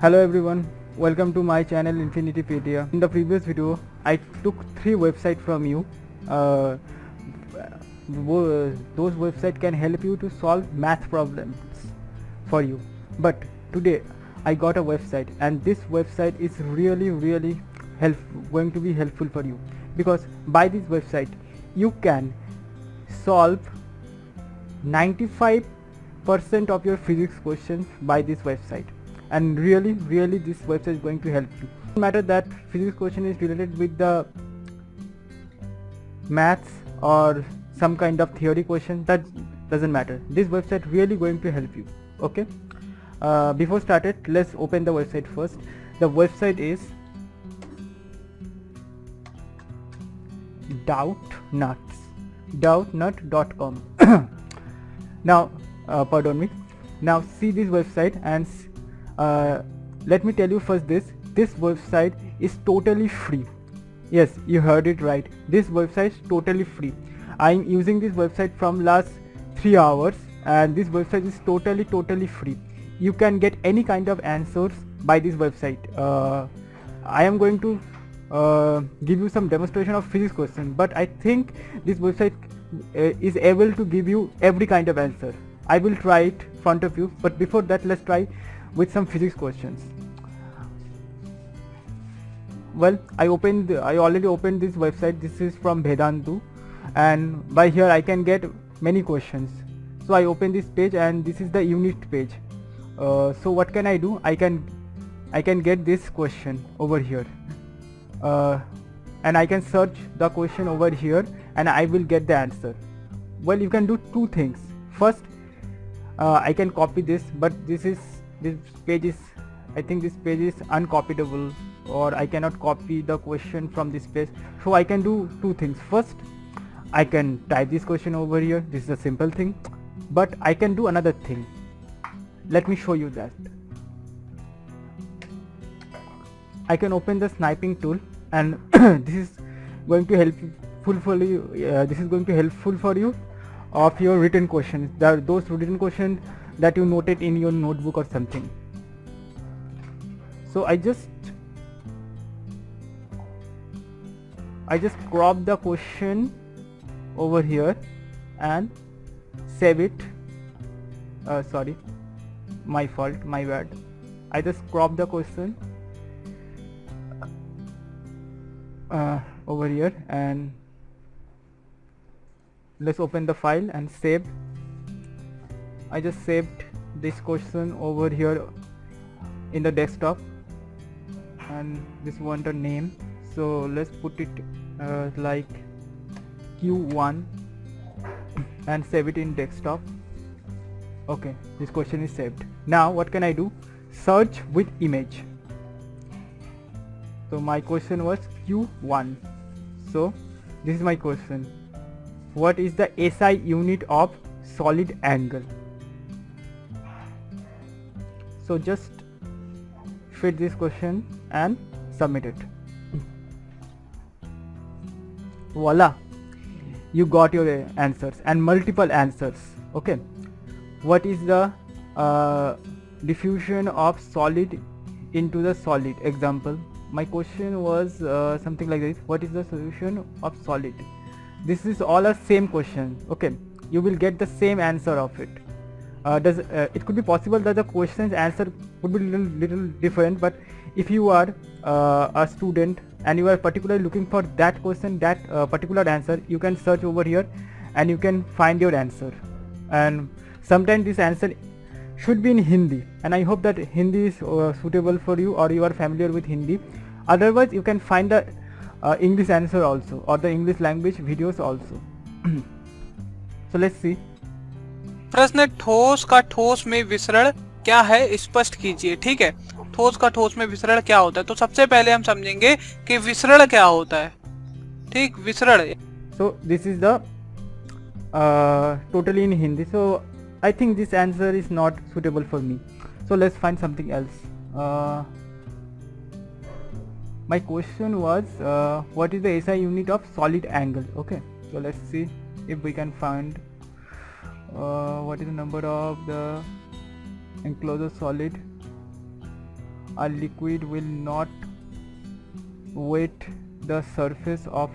Hello everyone, welcome to my channel Infinitypedia. In the previous video, I took 3 websites from you. Those websites can help you to solve math problems for you. But today, I got a website, and this website is really going to be helpful for you, because by this website you can solve 95% of your physics questions by this website. And really this website is going to help you. No matter that physics question is related with the maths or some kind of theory question, that doesn't matter. This website really going to help you. Okay, before started, let's open the website first. The website is doubtnut.com. Now pardon me. Now see this website, and let me tell you first, this website is totally free. Yes, you heard it right, this website is totally free. I'm using this website from last 3 hours, and this website is totally free. You can get any kind of answers by this website. I am going to give you some demonstration of physics question, but I think this website is able to give you every kind of answer. I will try it in front of you, but before that, let's try with some physics questions. Well, I already opened this website. This is from Vedantu, and by here I can get many questions. So I open this page, and this is the unit page. So what can I do? I can get this question over here, and I can search the question over here, and I will get the answer. Well, you can do two things. First, I can copy this, but this page is, I think this page is uncopyable, or I cannot copy the question from this page. So I can do two things. First, I can type this question over here. This is a simple thing, but I can do another thing. Let me show you that. I can open the sniping tool, and this is going to help for you. This is going to helpful for you of your written questions. There are those written questions that you noted in your notebook or something. So I just crop the question over here and save it. Sorry, my fault, my bad. I just crop the question over here, and let's open the file and save. I just saved this question over here in the desktop, and this one the name, so let's put it like Q1 and save it in desktop. Okay, this question is saved. Now what can I do? Search with image. So my question was Q1, so this is my question. What is the SI unit of solid angle? So just fit this question and submit it. Voila, you got your answers, and multiple answers. Okay, what is the diffusion of solid into the solid? Example, my question was something like this: what is the solution of solid? This is all a same question. Okay, you will get the same answer of it. It could be possible that the question's answer would be little different, but if you are a student and you are particularly looking for that question, that particular answer, you can search over here and you can find your answer. And sometimes this answer should be in Hindi, and I hope that Hindi is suitable for you, or you are familiar with Hindi. Otherwise, you can find the English answer also, or the English language videos also. So let's see. प्रश्न: ठोस का ठोस में विसरण क्या है, स्पष्ट कीजिए। ठीक है, ठोस का ठोस में विसरण क्या होता है, तो सबसे पहले हम समझेंगे कि विसरण क्या होता है। ठीक, विसरण। So this is the totally in Hindi, so I think this answer is not suitable for me. So let's find something else. My question was what is the SI unit of solid angle? Okay, so let's see if we can find what is the number of the enclosure solid. a liquid will not wet the surface of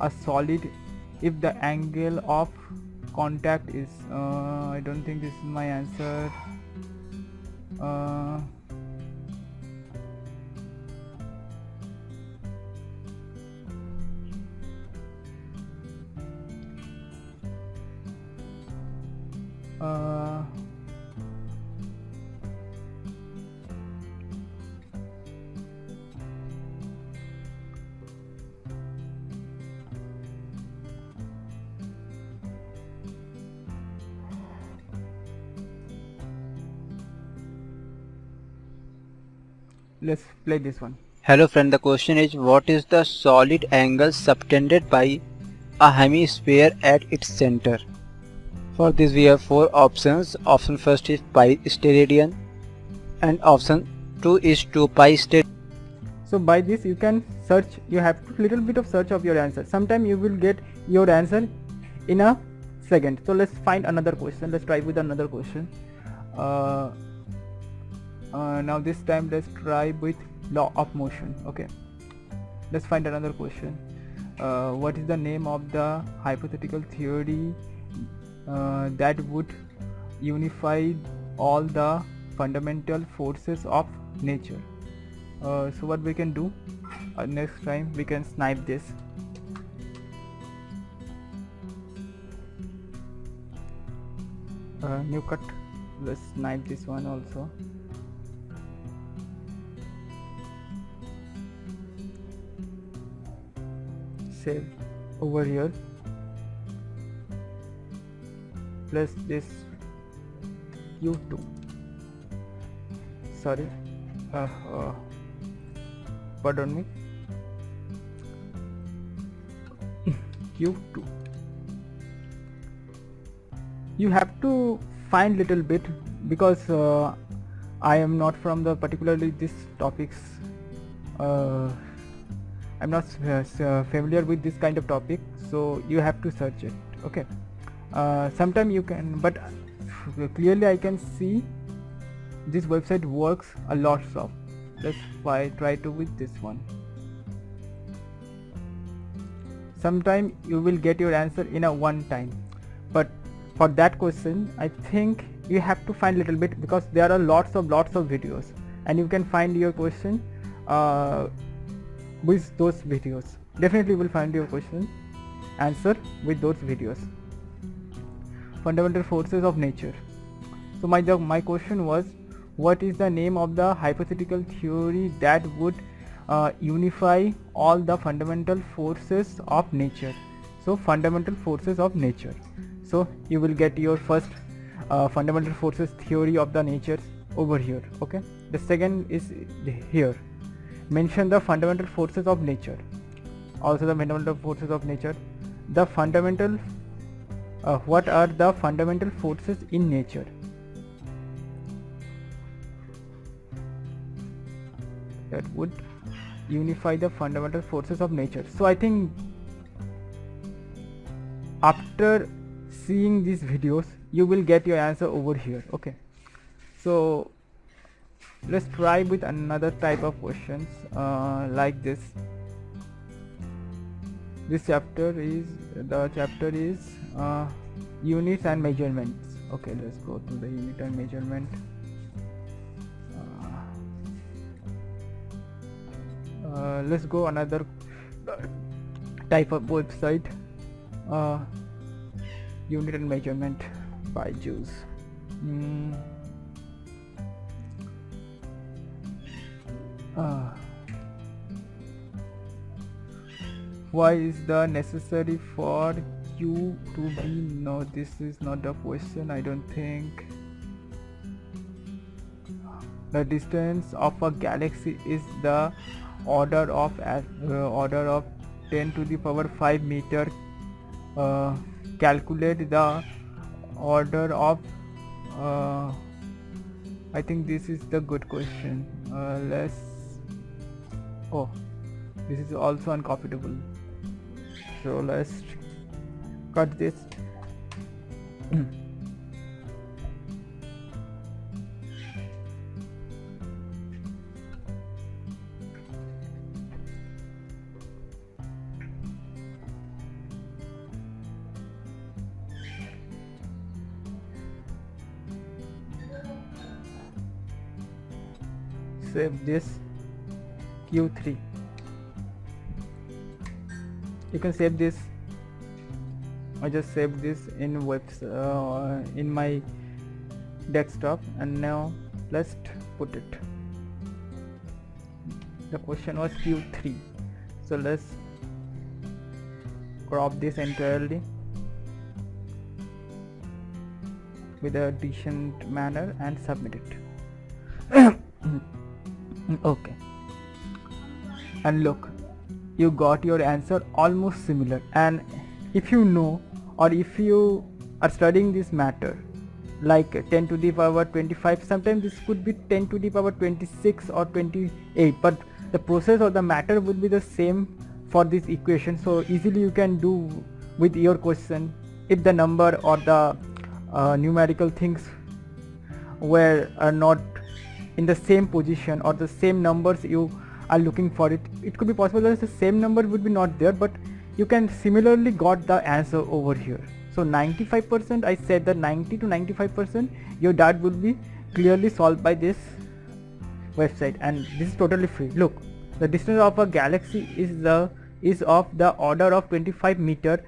a solid if the angle of contact is I don't think this is my answer. uh, uh, let's play this one. Hello friend, the question is what is the solid angle subtended by a hemisphere at its center? For this we have four options. Option first is pi steradian and option 2 is 2 pi steradian. So by this you can search, you have to little bit of search of your answer. Sometime you will get your answer in a second. So let's find another question. Let's try with another question. Now this time let's try with law of motion. Okay, let's find another question. What is the name of the hypothetical theory that would unify all the fundamental forces of nature? So what we can do next time, we can snipe this. New cut, let's snipe this one also. Save over here, plus this u2, sorry, pardon me, q2. You have to find little bit because I am not from the particularly this topics. I'm not familiar with this kind of topic, so you have to search it. Okay, sometime you can, but clearly I can see this website works a lot of. Let's try to with this one. Sometime you will get your answer in a one time, but for that question I think you have to find little bit because there are lots of videos and you can find your question with those videos. Definitely you will find your question answer with those videos. Fundamental forces of nature. So my question was, what is the name of the hypothetical theory that would unify all the fundamental forces of nature? So fundamental forces of nature. So you will get your first fundamental forces theory of the nature over here. Okay, the second is here, mention the fundamental forces of nature. Also the fundamental forces of nature, the fundamental what are the fundamental forces in nature? That would unify the fundamental forces of nature. So I think after seeing these videos you will get your answer over here. Okay, so let's try with another type of questions like this. This chapter is units and measurements. Okay, let's go to the unit and measurement. Let's go another type of website, unit and measurement by Jews. Why is the necessary for Q to be? No, this is not the question, I don't think. The distance of a galaxy is the order of 10 to the power 5 meter. Calculate the order of I think this is the good question. This is also uncopyable, so let's cut this. save this Q3. You can save this. I just saved this in in my desktop, and now let's put it. The question was Q3, so let's crop this entirely with a decent manner and submit it. Okay, and look, you got your answer almost similar. And if you know, or if you are studying this matter like 10 to the power 25, sometimes this could be 10 to the power 26 or 28, but the process or the matter would be the same for this equation. So easily you can do with your question if the number or the numerical things were not in the same position, or the same numbers you are looking for. It could be possible that the same number would be not there, but you can similarly got the answer over here. So 95%, I said that 90 to 95% your doubt will be clearly solved by this website, and this is totally free. Look, the distance of a galaxy is of the order of 25 meter.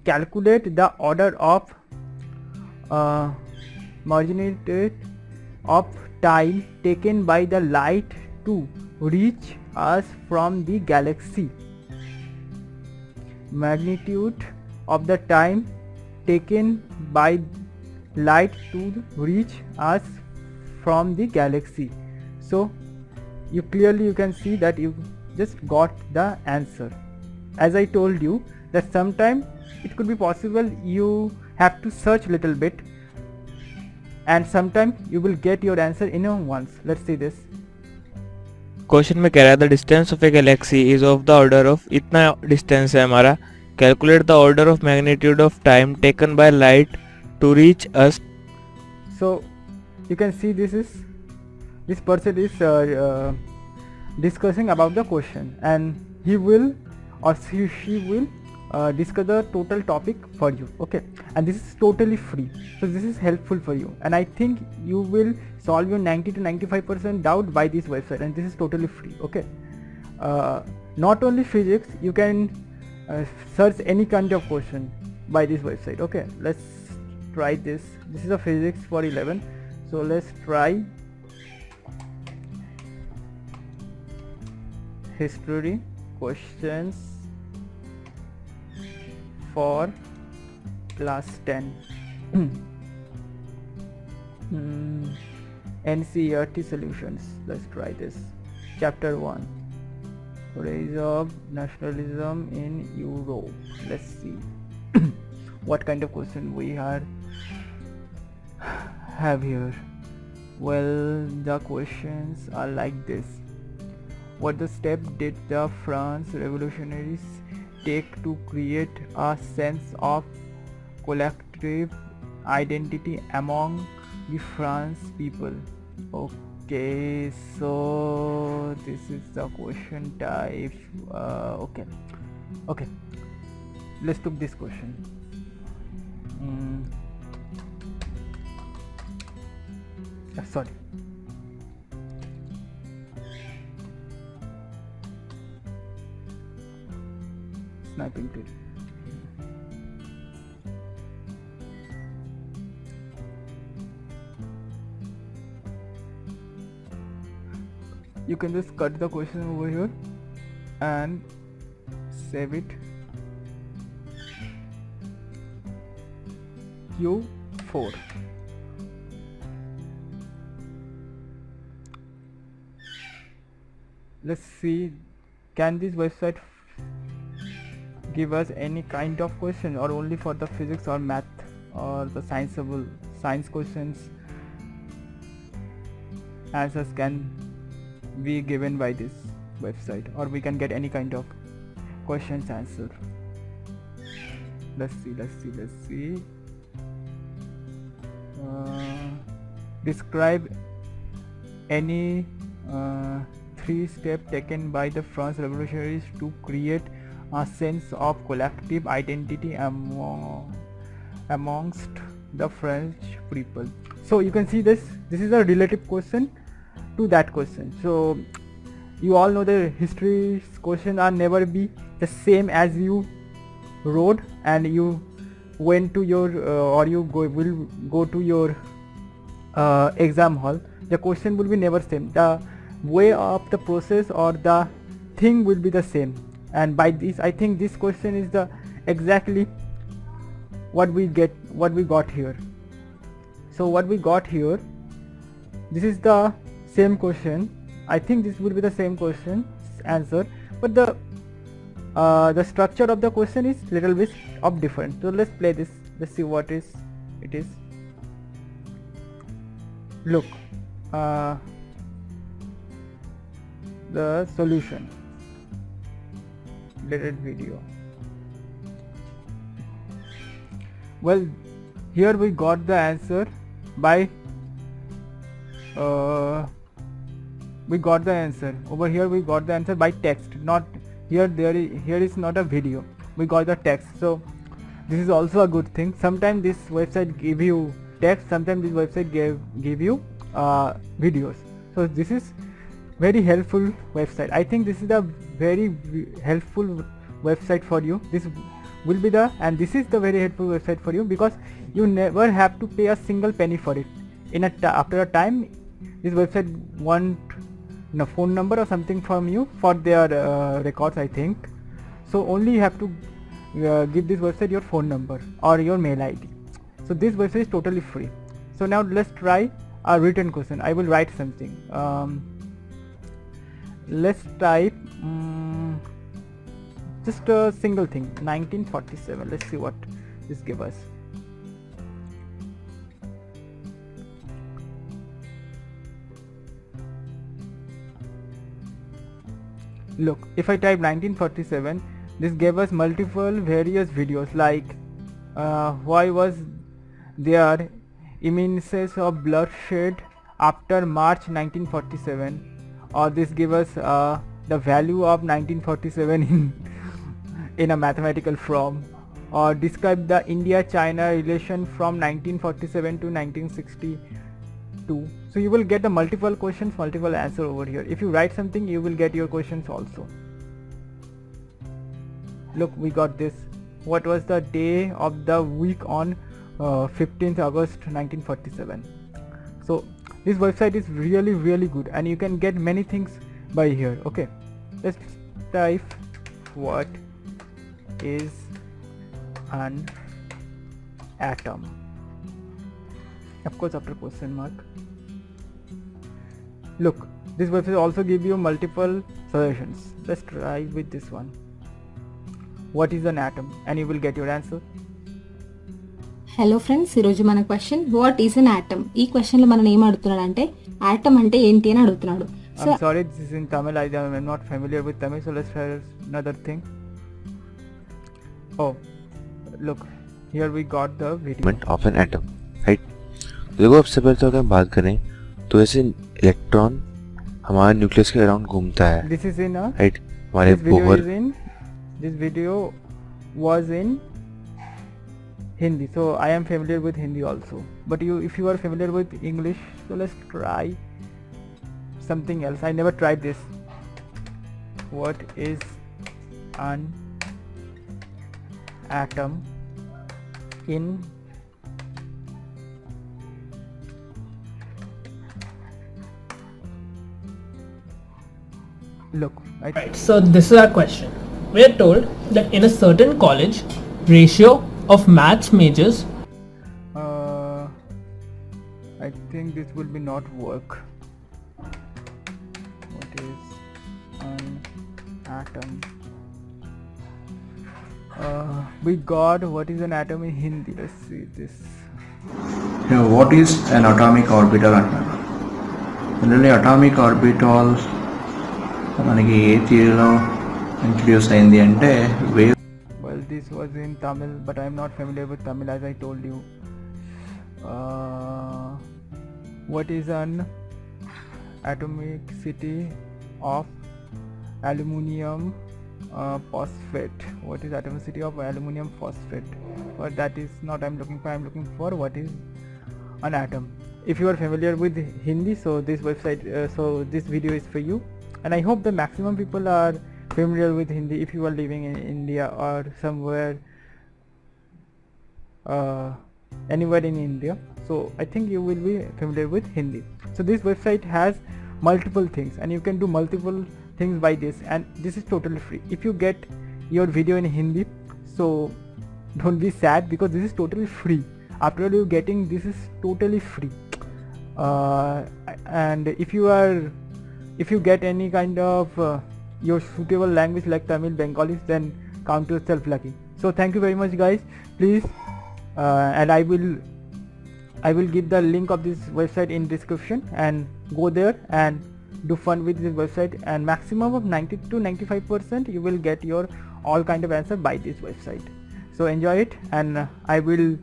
Calculate the order of magnitude of time taken by the light to reach us from the galaxy. Magnitude of the time taken by light to reach us from the galaxy. So you can see that you just got the answer. As I told you that sometime it could be possible you have to search little bit, and sometime you will get your answer in once. Let's see this. Question में कह रहा है the distance of a galaxy is of the order of, इतना distance है हमारा, calculate the order of magnitude of time taken by light to reach us. So you can see this person is discussing about the question, and he will or she will discuss the total topic for you. Okay, and this is totally free, so this is helpful for you, and I think you will solve your 90 to 95% doubt by this website, and this is totally free. Okay, not only physics, you can search any kind of question by this website. Okay, let's try this. This is a physics for 11, so let's try history questions for class 10. NCERT solutions. Let's try this. Chapter 1, rise of nationalism in Europe. Let's see what kind of question we have here. Well, the questions are like this. What the step did the France revolutionaries take to create a sense of collective identity among the French people? Okay, so this is the question type. Okay, let's take this question. Sorry. Sniping tool. You can just cut the question over here and save it. Q4. Let's see, can this website give us any kind of question, or only for the physics or math or the science questions answers can be given by this website, or we can get any kind of questions answer. Let's see. Describe any 3 steps taken by the French revolutionaries to create a sense of collective identity amongst the French people. So you can see this is a relative question to that question. So you all know the history questions are never be the same as you wrote and you went to your will go to your exam hall. The question will be never same. The way of the process or the thing will be the same, and by this I think this question is the exactly what we got here. So what we got here, this is the same question. I think this will be the same question answer, but the structure of the question is little bit of different. So let's play this. Let's see what it is. Look, the solution. Related video. Well, here we got the answer by we got the answer over here. We got the answer by text, not here. Here is not a video. We got the text. So this is also a good thing. Sometimes this website give you text, sometimes this website give you videos. So this is very helpful website. I think this is a very helpful website for you. This will be this is the very helpful website for you, because you never have to pay a single penny for it. After a time, this website want phone number or something from you for their records, I think. So only you have to give this website your phone number or your mail ID. So this website is totally free. So now let's try a written question. I will write something. Let's type just a single thing, 1947. Let's see what this gives us. Look, if I type 1947, this gave us multiple various videos like why was there immense of bloodshed after March 1947, or this gives us the value of 1947 in a mathematical form, or describe the India-China relation from 1947 to 1962. So you will get the multiple questions, multiple answer over here. If you write something, you will get your questions also. Look, we got this. What was the day of the week on 15th August 1947? So this website is really good, and you can get many things by here. Okay, let's type what is an atom, of course after question mark. Look, this website also give you multiple suggestions. Let's try with this one. What is an atom? And you will get your answer. Hello friends, ఈరోజు మన question what is an atom. ఈ question లో మనం ఏం అడుగుతున్నాడు అంటే atom అంటే ఏంటి అని అడుగుతున్నాడు. I'm sorry, this is in Tamil. I am not familiar with Tamil, so let's try another thing. Oh, look, here we got the video of an atom, right? देखो सबसे पहले तो अगर हम बात करें तो ऐसे इलेक्ट्रॉन हमारे न्यूक्लियस के अराउंड घूमता है. This is in a right? हमारे Bohr. This video was in Hindi, so I am familiar with Hindi also. But if you are familiar with English, so let's try something else. I never tried this. What is an atom in look, Right, so this is our question. We are told that in a certain college, ratio of maths majors. I think this will be not work. What is an atom? We got what is an atom in Hindi. Let's see this. What is an atomic orbital అంటారు. Generally atomic orbital మనకి ఏ థియరీలో introduce అయింది అంటే wave. Well, this was in Tamil, but I am not familiar with Tamil, as I told you. What is an atomicity of aluminium phosphate? What is atomicity of aluminium phosphate? But that is not I'm looking for. I'm looking for what is an atom. if you are familiar with Hindi, so this website, so this video is for you. And I hope the maximum people are familiar with Hindi if you are living in India or somewhere anywhere in India. So I think you will be familiar with Hindi. So this website has multiple things and you can do multiple things by this, and this is totally free. If you get your video in Hindi, so don't be sad because this is totally free. After all, you getting this is totally free. And if you get any kind of your suitable language like Tamil, Bengali, then count yourself lucky. So thank you very much guys. Please and I will give the link of this website in description, and go there and do fun with this website, and maximum of 90 to 95% you will get your all kind of answer by this website. So enjoy it, and I will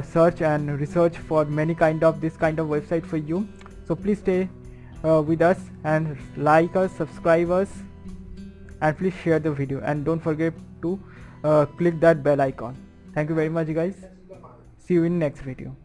search and research for many kind of this kind of website for you. So please stay with us and like us, subscribe us, and please share the video, and don't forget to click that bell icon. Thank you very much guys. See you in next video.